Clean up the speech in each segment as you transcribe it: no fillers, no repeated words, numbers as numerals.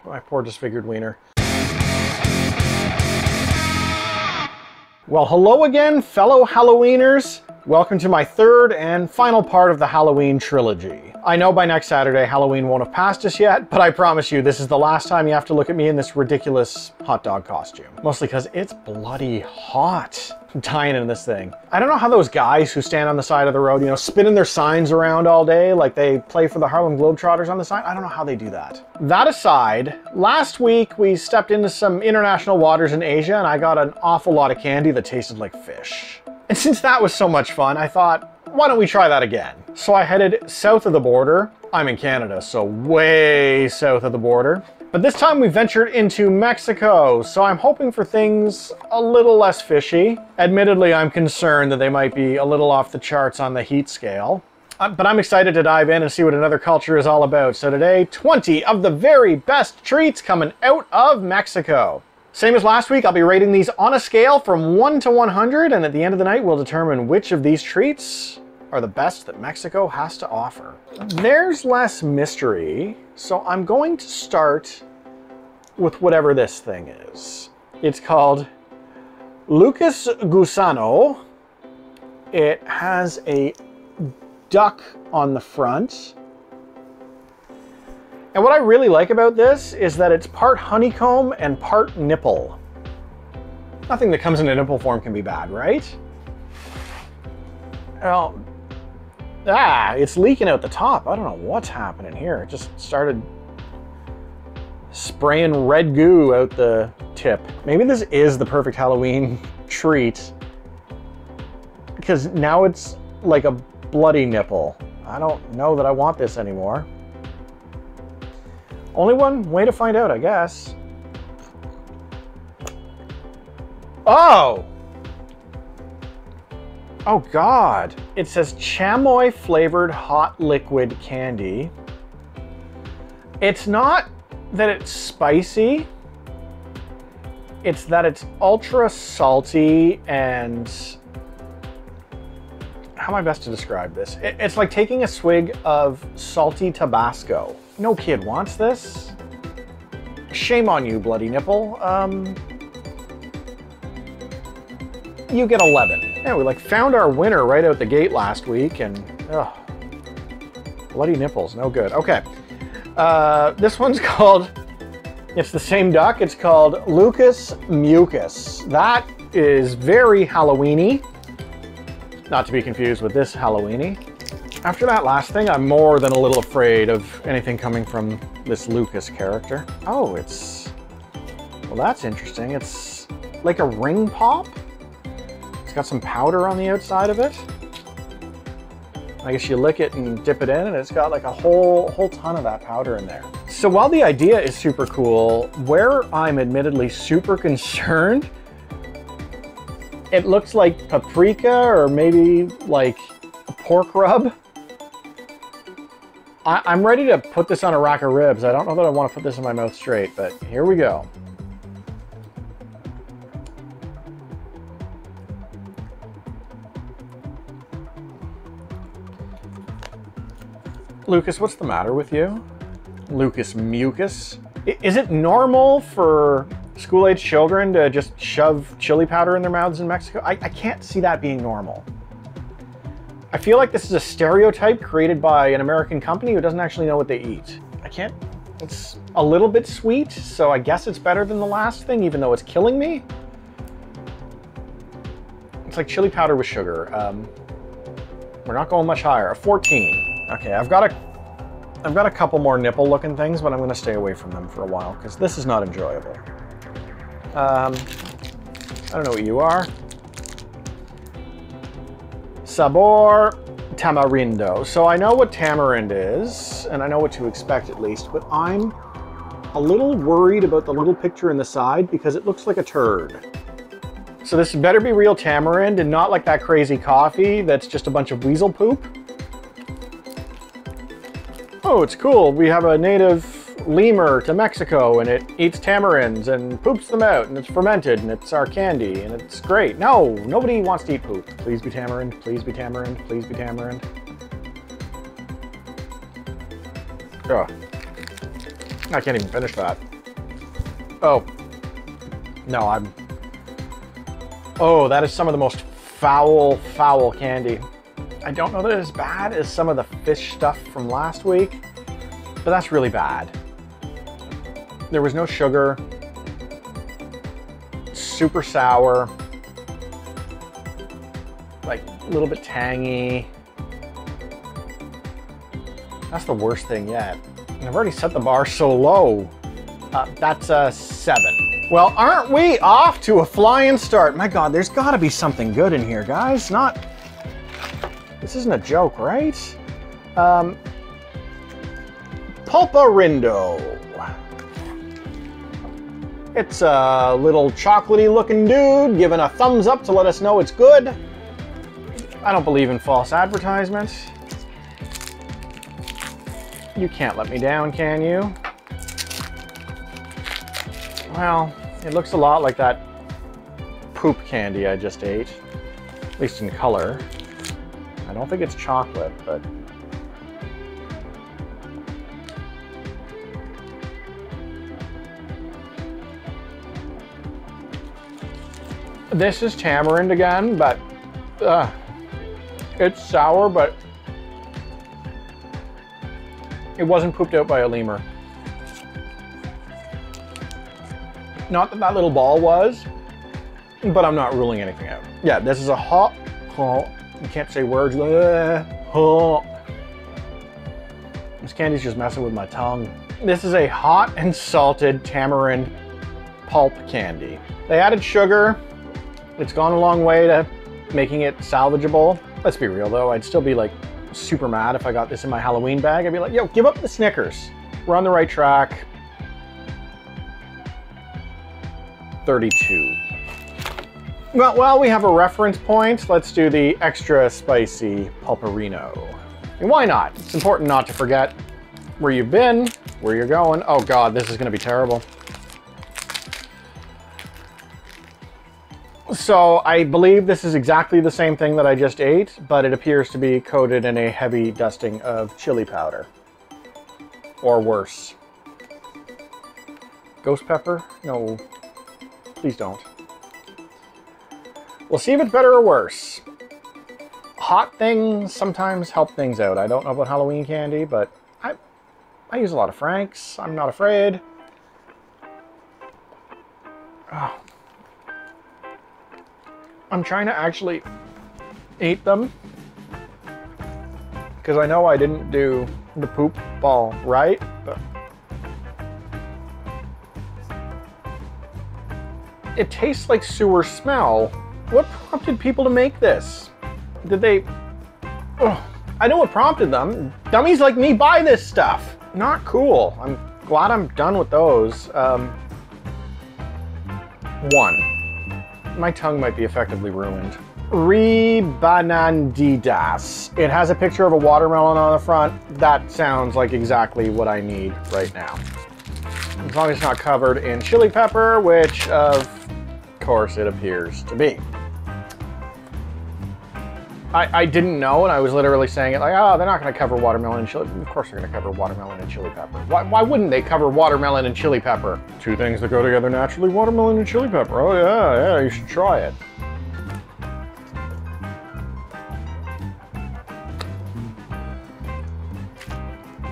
My poor disfigured wiener. Well, hello again, fellow Halloweeners. Welcome to my third and final part of the Halloween trilogy. I know by next Saturday Halloween won't have passed us yet, but I promise you this is the last time you have to look at me in this ridiculous hot dog costume. Mostly because it's bloody hot. I'm dying in this thing. I don't know how those guys who stand on the side of the road, you know, spinning their signs around all day like they play for the Harlem Globetrotters on the side. I don't know how they do that. That aside, last week we stepped into some international waters in Asia and I got an awful lot of candy that tasted like fish. And since that was so much fun, I thought, why don't we try that again? So I headed south of the border. I'm in Canada, so way south of the border. But this time we ventured into Mexico, so I'm hoping for things a little less fishy. Admittedly, I'm concerned that they might be a little off the charts on the heat scale. But I'm excited to dive in and see what another culture is all about. So today, 20 of the very best treats coming out of Mexico. Same as last week, I'll be rating these on a scale from 1 to 100, and at the end of the night, we'll determine which of these treats are the best that Mexico has to offer. There's less mystery, so I'm going to start with whatever this thing is. It's called Mucus Gusano. It has a duck on the front. And what I really like about this is that it's part honeycomb and part nipple. Nothing that comes in a nipple form can be bad, right? Well, it's leaking out the top. I don't know what's happening here. It just started spraying red goo out the tip. Maybe this is the perfect Halloween treat because now it's like a bloody nipple. I don't know that I want this anymore. Only one way to find out, I guess. Oh! Oh God. It says chamoy flavored hot liquid candy. It's not that it's spicy. It's that it's ultra salty and... How am I best to describe this? It's like taking a swig of salty Tabasco. No kid wants this. Shame on you, bloody nipple. You get 11. Yeah, we like found our winner right out the gate last week and bloody nipples, no good. Okay, this one's called, it's the same duck, it's called Mucus. That is very Halloween-y. Not to be confused with this Halloween-y. After that last thing, I'm more than a little afraid of anything coming from this Lucas character. Oh, well, that's interesting. It's like a ring pop. It's got some powder on the outside of it. I guess you lick it and dip it in and it's got like a whole ton of that powder in there. So while the idea is super cool, where I'm admittedly super concerned, it looks like paprika or maybe like a pork rub. I'm ready to put this on a rack of ribs. I don't know that I want to put this in my mouth straight, but here we go. Lucas, what's the matter with you? Lucas Mucus. Is it normal for school-age children to just shove chili powder in their mouths in Mexico? I can't see that being normal. I feel like this is a stereotype created by an American company who doesn't actually know what they eat. It's a little bit sweet, so I guess it's better than the last thing, even though it's killing me. It's like chili powder with sugar. We're not going much higher, a 14. Okay, I've got a couple more nipple looking things, but I'm gonna stay away from them for a while because this is not enjoyable. I don't know what you are. Sabor tamarindo. So I know what tamarind is, and I know what to expect at least, but I'm a little worried about the little picture in the side because it looks like a turd. So this better be real tamarind and not like that crazy coffee that's just a bunch of weasel poop. Oh, it's cool. We have a native lemur to Mexico and it eats tamarinds and poops them out and it's fermented and it's our candy and it's great. No, nobody wants to eat poop. Please be tamarind, please be tamarind, please be tamarind. Ugh. I can't even finish that. Oh. No, oh, that is some of the most foul, foul candy. I don't know that it's as bad as some of the fish stuff from last week, but that's really bad. There was no sugar. Super sour. Like a little bit tangy. That's the worst thing yet. And I've already set the bar so low. That's a 7. Well, aren't we off to a flying start? My God, there's gotta be something good in here, guys. This isn't a joke, right? Pulparindo. It's a little chocolatey looking dude giving a thumbs up to let us know it's good. I don't believe in false advertisements. You can't let me down, can you? Well, it looks a lot like that poop candy I just ate, at least in color. I don't think it's chocolate, but... This is tamarind again, but it's sour, but it wasn't pooped out by a lemur. Not that that little ball was, but I'm not ruling anything out. Yeah, this is a hot, you can't say words. This candy's just messing with my tongue. This is a hot and salted tamarind pulp candy. They added sugar. It's gone a long way to making it salvageable. Let's be real though, I'd still be like super mad if I got this in my Halloween bag. I'd be like, yo, give up the Snickers. We're on the right track. 32. Well, while we have a reference point, let's do the extra spicy Pulparino. And why not? It's important not to forget where you've been, where you're going. Oh God, this is gonna be terrible. So I believe this is exactly the same thing that I just ate, but it appears to be coated in a heavy dusting of chili powder. Or worse. Ghost pepper? No. Please don't. We'll see if it's better or worse. Hot things sometimes help things out. I don't know about Halloween candy, but I use a lot of Franks. I'm not afraid. Oh. I'm trying to actually eat them because I know I didn't do the poop ball right, but it tastes like sewer smell. What prompted people to make this? Did they... Oh, I know what prompted them. Dummies like me buy this stuff. Not cool. I'm glad I'm done with those. 1. My tongue might be effectively ruined. Rebanaditas. It has a picture of a watermelon on the front. That sounds like exactly what I need right now. As long as it's not covered in chili pepper, which of course it appears to be. I didn't know, and I was literally saying it like, oh, they're not going to cover watermelon and chili. Of course they're going to cover watermelon and chili pepper. Why wouldn't they cover watermelon and chili pepper? Two things that go together naturally, watermelon and chili pepper. Oh yeah, you should try it.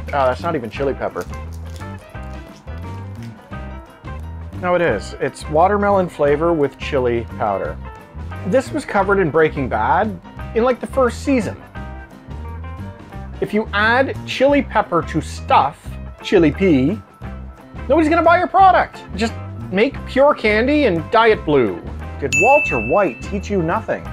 Oh, that's not even chili pepper. No, it is. It's watermelon flavor with chili powder. This was covered in Breaking Bad in like the first season. If you add chili pepper to stuff, chili pea, nobody's gonna buy your product. Just make pure candy and diet blue. Did Walter White teach you nothing?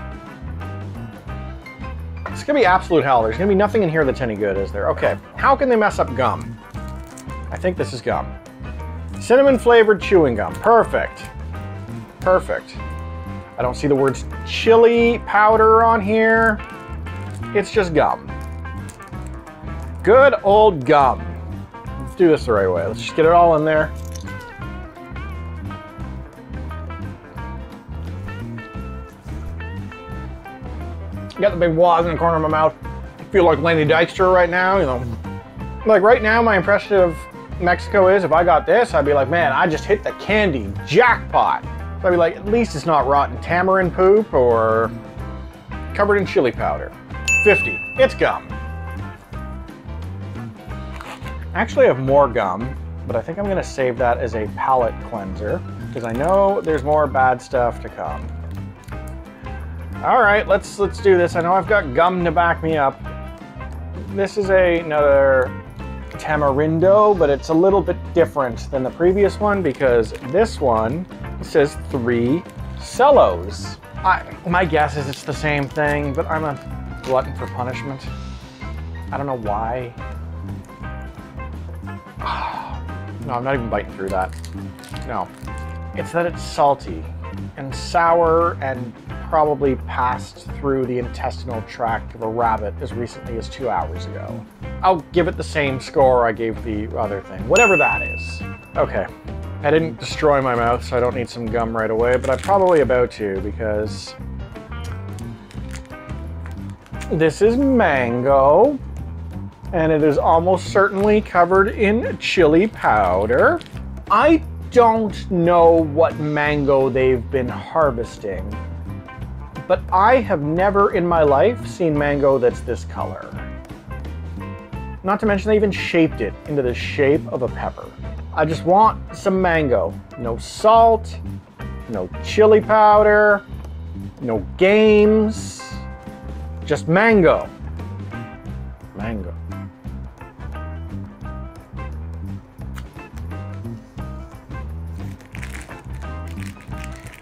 It's gonna be absolute hell. There's gonna be nothing in here that's any good, is there? Okay, how can they mess up gum? I think this is gum. Cinnamon flavored chewing gum, perfect. Perfect. I don't see the words chili powder on here. It's just gum. Good old gum. Let's do this the right way. Let's just get it all in there. Got the big waz in the corner of my mouth. I feel like Lenny Dykstra right now, you know. Like right now, my impression of Mexico is, if I got this, I'd be like, man, I just hit the candy jackpot. So I'd be like, at least it's not rotten tamarind poop or covered in chili powder. 50, it's gum. Actually, I have more gum, but I think I'm gonna save that as a palate cleanser because I know there's more bad stuff to come. All right, let's do this. I know I've got gum to back me up. This is another tamarindo, but it's a little bit different than the previous one because this one says 3 cellos. My guess is it's the same thing, but I'm a glutton for punishment. I don't know why. No, I'm not even biting through that. No. It's that it's salty and sour and probably passed through the intestinal tract of a rabbit as recently as 2 hours ago. I'll give it the same score I gave the other thing, whatever that is. Okay, I didn't destroy my mouth, so I don't need some gum right away, but I'm probably about to because this is mango, and it is almost certainly covered in chili powder. I don't know what mango they've been harvesting, but I have never in my life seen mango that's this color. Not to mention they even shaped it into the shape of a pepper. I just want some mango. No salt, no chili powder, no games, just mango. Mango.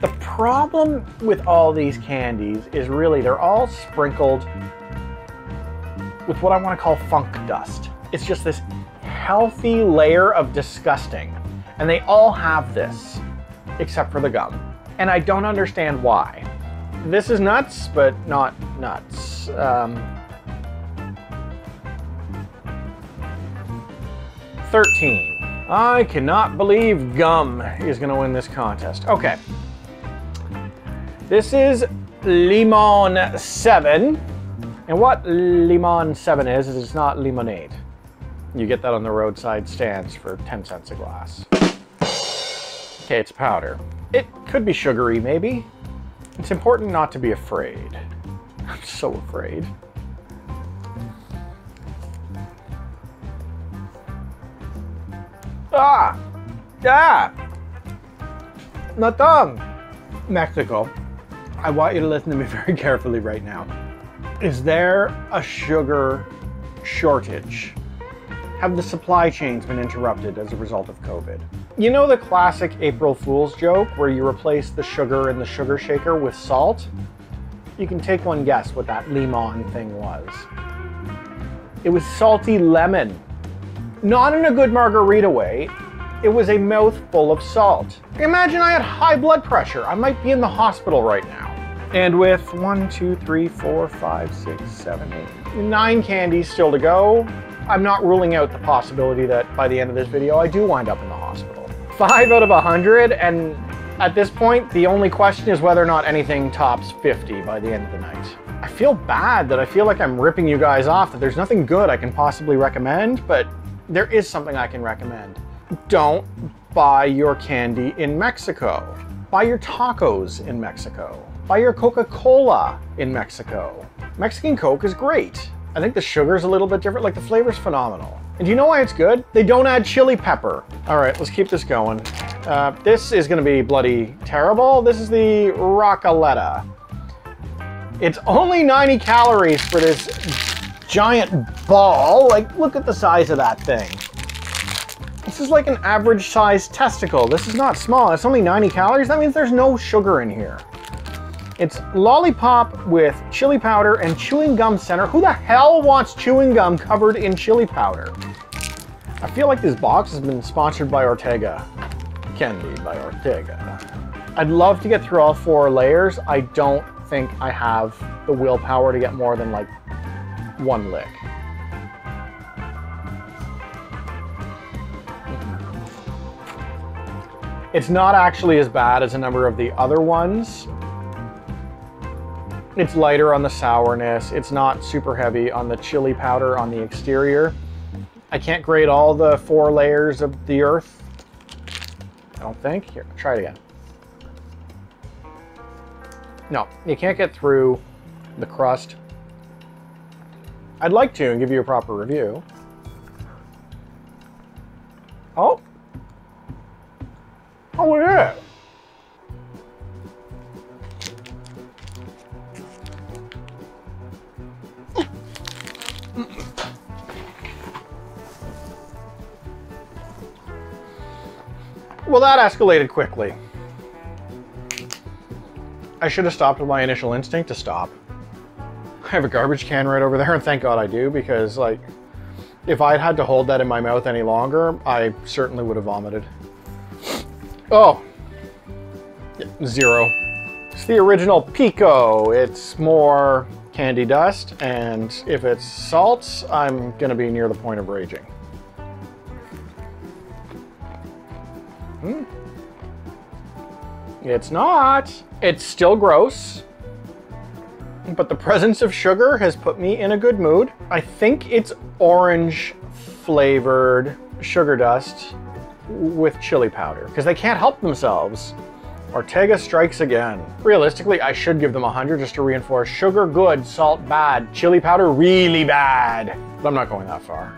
The problem with all these candies is really they're all sprinkled with what I want to call funk dust. It's just this healthy layer of disgusting. And they all have this, except for the gum. And I don't understand why. This is nuts, but not nuts. 13. I cannot believe gum is gonna win this contest. Okay. This is Limon 7. And what Limon 7 is it's not lemonade. You get that on the roadside stands for 10 cents a glass. Okay, it's powder. It could be sugary, maybe. It's important not to be afraid. I'm so afraid. Ah! Ah! Natang! Mexico, I want you to listen to me very carefully right now. Is there a sugar shortage? Have the supply chains been interrupted as a result of COVID? You know the classic April Fool's joke where you replace the sugar in the sugar shaker with salt? You can take one guess what that limon thing was. It was salty lemon. Not in a good margarita way. It was a mouthful of salt. Imagine I had high blood pressure. I might be in the hospital right now. And with 1, 2, 3, 4, 5, 6, 7, 8, 9 candies still to go, I'm not ruling out the possibility that by the end of this video, I do wind up in the hospital. 5 out of 100, and at this point, the only question is whether or not anything tops 50 by the end of the night. I feel bad that I feel like I'm ripping you guys off, that there's nothing good I can possibly recommend, but there is something I can recommend. Don't buy your candy in Mexico. Buy your tacos in Mexico. Buy your Coca-Cola in Mexico. Mexican Coke is great. I think the sugar's a little bit different, like the flavor's phenomenal. And do you know why it's good? They don't add chili pepper. All right, let's keep this going. This is gonna be bloody terrible. This is the Rockaletta. It's only 90 calories for this giant ball. Like, look at the size of that thing. This is like an average sized testicle. This is not small, it's only 90 calories. That means there's no sugar in here. It's lollipop with chili powder and chewing gum center. Who the hell wants chewing gum covered in chili powder? I feel like this box has been sponsored by Ortega. Candy by Ortega. I'd love to get through all 4 layers. I don't think I have the willpower to get more than like 1 lick. It's not actually as bad as a number of the other ones. It's lighter on the sourness. It's not super heavy on the chili powder on the exterior. I can't grate all the 4 layers of the earth. I don't think. Here, try it again. No, you can't get through the crust. I'd like to and give you a proper review. Oh. Oh, look at it. Well, that escalated quickly. I should have stopped with my initial instinct to stop. I have a garbage can right over there, and thank God I do, because, like, if I'd had to hold that in my mouth any longer, I certainly would have vomited. Oh. 0. It's the original Pico. It's more candy dust, and if it's salts, I'm gonna be near the point of raging. It's not. It's still gross, but the presence of sugar has put me in a good mood. I think it's orange flavored sugar dust with chili powder, because they can't help themselves. Ortega strikes again. Realistically, I should give them 100 just to reinforce sugar good, salt bad, chili powder really bad. But I'm not going that far.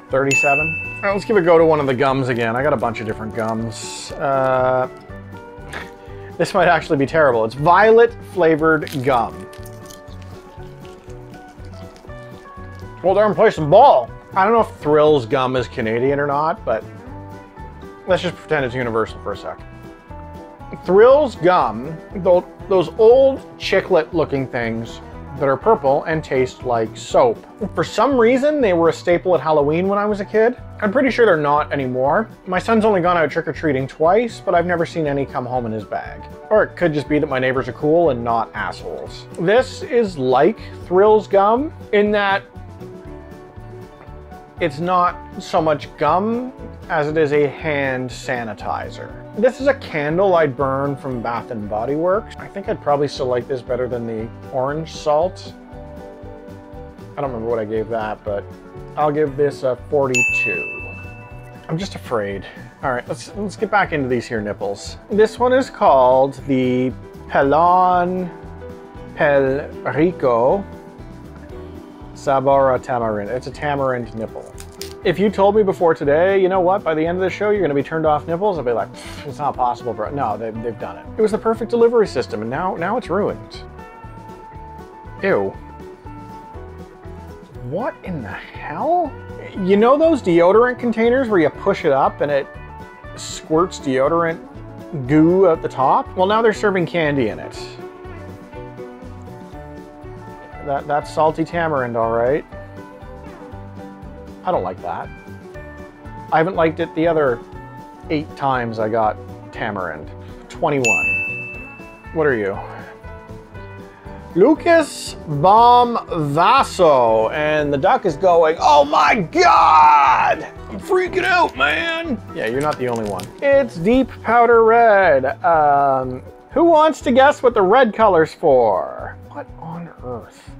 37. All right, let's give a go to one of the gums again. I got a bunch of different gums. This might actually be terrible. It's violet flavored gum. Well, darn place and ball. I don't know if Thrills gum is Canadian or not, but let's just pretend it's universal for a sec. Thrills gum, those old chiclet looking things that are purple and taste like soap. For some reason, they were a staple at Halloween when I was a kid. I'm pretty sure they're not anymore. My son's only gone out trick-or-treating twice, but I've never seen any come home in his bag. Or it could just be that my neighbors are cool and not assholes. This is like Thrills gum in that it's not so much gum as it is a hand sanitizer. This is a candle I'd burn from Bath & Body Works. I think I'd probably still like this better than the orange salt. I don't remember what I gave that, but I'll give this a 42. I'm just afraid. All right, let's get back into these here nipples. This one is called the Pelon Rico Sabor Tamarind. It's a tamarind nipple. If you told me before today, you know what, by the end of the show, you're gonna be turned off nipples, I'd be like, it's not possible, bro. No, they've done it. It was the perfect delivery system, and now it's ruined. Ew. What in the hell? You know those deodorant containers where you push it up and it squirts deodorant goo at the top? Well, now they're serving candy in it. That's salty tamarind, all right. I don't like that. I haven't liked it the other 8 times I got tamarind. 21. What are you? Lucas Bombazo, and the duck is going, oh my God! I'm freaking out, man! Yeah, you're not the only one. It's deep powder red. Who wants to guess what the red color's for? What on earth?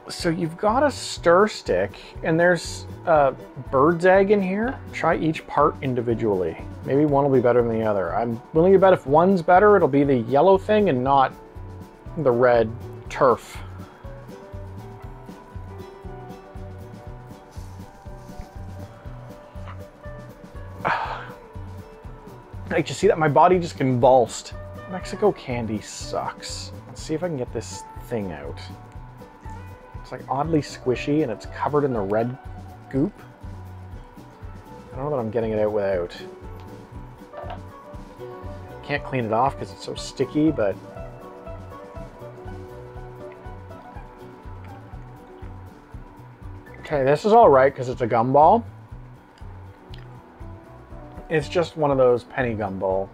So you've got a stir stick, and there's a bird's egg in here. Try each part individually. Maybe one will be better than the other. I'm willing to bet if one's better, it'll be the yellow thing and not the red turf. Like, you see that? My body just convulsed. Mexico candy sucks. Let's see if I can get this thing out. It's like oddly squishy and it's covered in the red goop. I don't know that I'm getting it out without. Can't clean it off because it's so sticky, but okay, this is all right because it's a gumball. It's just one of those penny gumballs,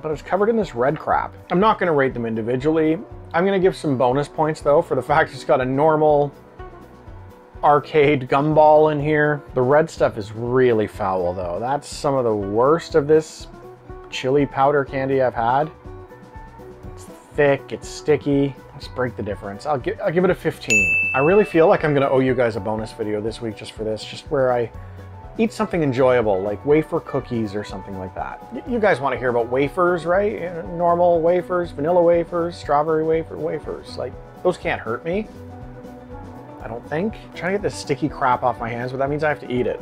but it's covered in this red crap. I'm not gonna rate them individually. I'm gonna give some bonus points though for the fact it's got a normal arcade gumball in here. The red stuff is really foul though. That's some of the worst of this chili powder candy I've had. It's thick, it's sticky. Let's break the difference. I'll give it a 15. I really feel like I'm gonna owe you guys a bonus video this week just for this, just where I eat something enjoyable, like wafer cookies or something like that. You guys want to hear about wafers, right? Normal wafers, vanilla wafers, strawberry wafers. Like, those can't hurt me. I don't think. I'm trying to get this sticky crap off my hands, but that means I have to eat it.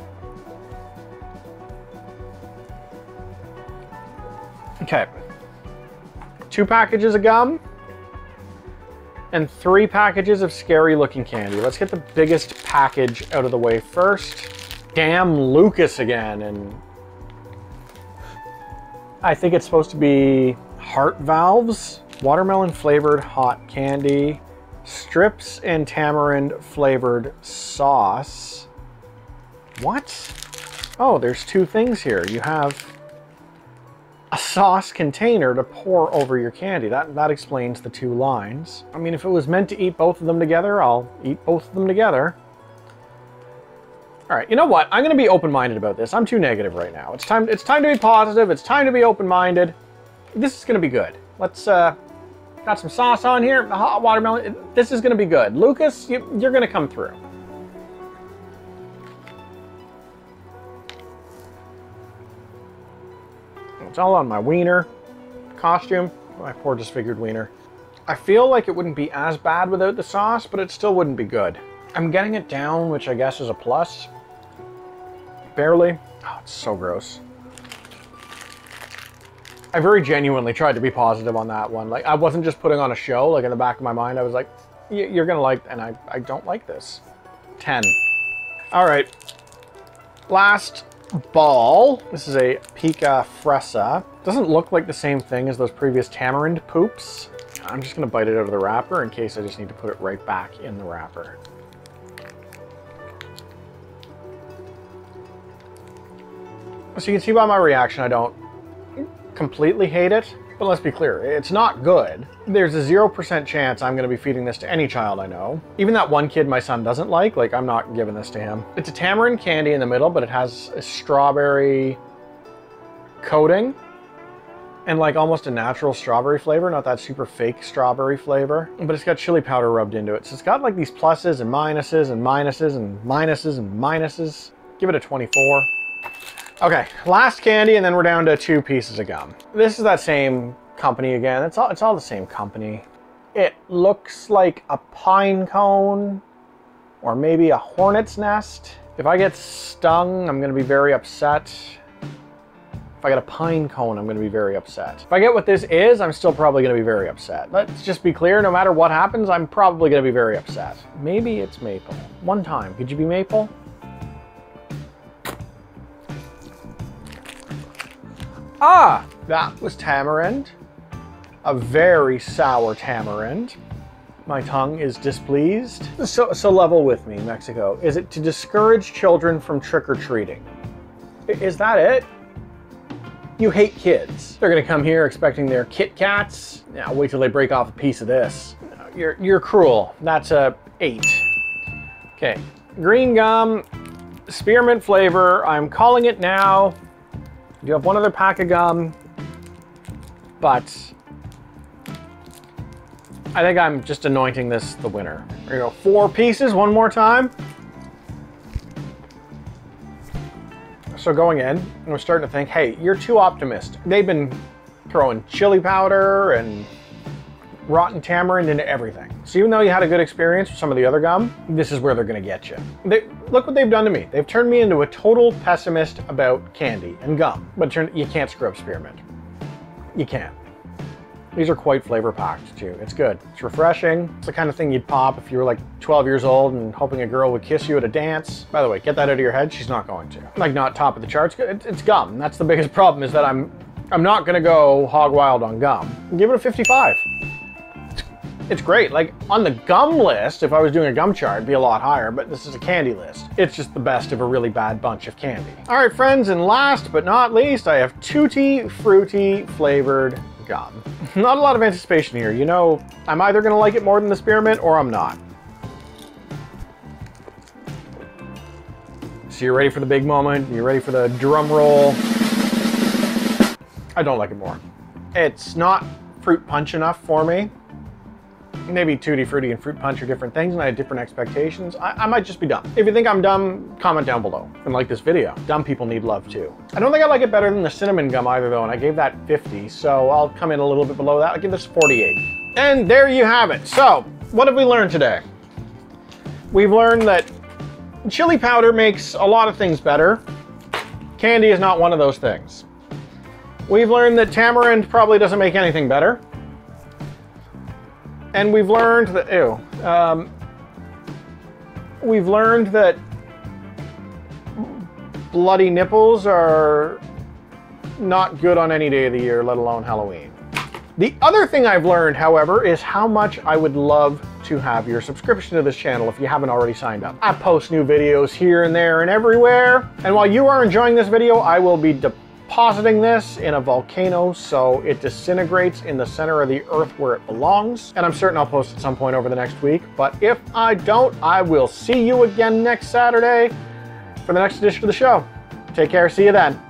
Okay. 2 packages of gum and 3 packages of scary looking candy. Let's get the biggest package out of the way first. Damn Lucas again, and I think it's supposed to be heart valves, watermelon flavored hot candy, strips and tamarind flavored sauce. What? Oh, there's 2 things here. You have a sauce container to pour over your candy. That explains the 2 lines. I mean, if it was meant to eat both of them together, I'll eat both of them together. All right, you know what? I'm gonna be open-minded about this. I'm too negative right now. It's time to be positive. It's time to be open-minded. This is gonna be good. Let's, got some sauce on here, the hot watermelon. This is gonna be good. Lucas, you're gonna come through. It's all on my wiener costume, my poor disfigured wiener. I feel like it wouldn't be as bad without the sauce, but it still wouldn't be good. I'm getting it down, which I guess is a plus. Barely. Oh, it's so gross. I very genuinely tried to be positive on that one. Like, I wasn't just putting on a show. Like, in the back of my mind, I was like, you're gonna like, and I don't like this. 10. All right. Last ball. This is a Pica Fresa. Doesn't look like the same thing as those previous tamarind poops. I'm just gonna bite it out of the wrapper in case I just need to put it right back in the wrapper. So you can see by my reaction, I don't completely hate it, but let's be clear, it's not good. There's a 0% chance I'm gonna be feeding this to any child I know. Even that one kid my son doesn't like I'm not giving this to him. It's a tamarind candy in the middle, but it has a strawberry coating and like almost a natural strawberry flavor, not that super fake strawberry flavor, but it's got chili powder rubbed into it. So it's got like these pluses and minuses and minuses and minuses and minuses. Give it a 24. Okay, last candy, and then we're down to 2 pieces of gum. This is that same company again. It's all the same company. It looks like a pine cone or maybe a hornet's nest. If I get stung, I'm gonna be very upset. If I get a pine cone, I'm gonna be very upset. If I get what this is, I'm still probably gonna be very upset. Let's just be clear, no matter what happens, I'm probably gonna be very upset. Maybe it's maple. One time, could you be maple? Ah, that was tamarind. A very sour tamarind. My tongue is displeased. So level with me, Mexico. Is it to discourage children from trick-or-treating? Is that it? You hate kids. They're gonna come here expecting their Kit Kats. Now wait till they break off a piece of this. You're cruel. That's a 8. Okay, green gum, spearmint flavor. I'm calling it now. You have one other pack of gum, but I think I'm just anointing this the winner. There you go, 4 pieces one more time. So going in, we're starting to think, hey, you're too optimistic. They've been throwing chili powder and rotten tamarind into everything. So even though you had a good experience with some of the other gum, this is where they're gonna get you. Look what they've done to me. They've turned me into a total pessimist about candy and gum. But you can't screw up spearmint. You can't. These are quite flavor packed too. It's good. It's refreshing. It's the kind of thing you'd pop if you were like 12 years old and hoping a girl would kiss you at a dance. By the way, get that out of your head. She's not going to. Like, not top of the charts. It's gum. That's the biggest problem, is that I'm not gonna go hog wild on gum. Give it a 55. It's great. Like, on the gum list, if I was doing a gum chart, it'd be a lot higher, but this is a candy list. It's just the best of a really bad bunch of candy. All right, friends, and last but not least, I have tutti frutti flavored gum. Not a lot of anticipation here. You know, I'm either gonna like it more than the spearmint or I'm not. So you're ready for the big moment? You're ready for the drum roll? I don't like it more. It's not fruit punch enough for me. Maybe Tutti Frutti and Fruit Punch are different things and I had different expectations. I might just be dumb. If you think I'm dumb, comment down below and like this video. Dumb people need love too. I don't think I like it better than the cinnamon gum either though, and I gave that 50, so I'll come in a little bit below that. I'll give this 48. And there you have it. So, what have we learned today? We've learned that chili powder makes a lot of things better. Candy is not one of those things. We've learned that tamarind probably doesn't make anything better. And we've learned that, we've learned that bloody nipples are not good on any day of the year, let alone Halloween. The other thing I've learned, however, is how much I would love to have your subscription to this channel if you haven't already signed up. I post new videos here and there and everywhere. And while you are enjoying this video, I will be depositing this in a volcano so it disintegrates in the center of the earth where it belongs. And I'm certain I'll post at some point over the next week. But if I don't, I will see you again next Saturday for the next edition of the show. Take care, see you then.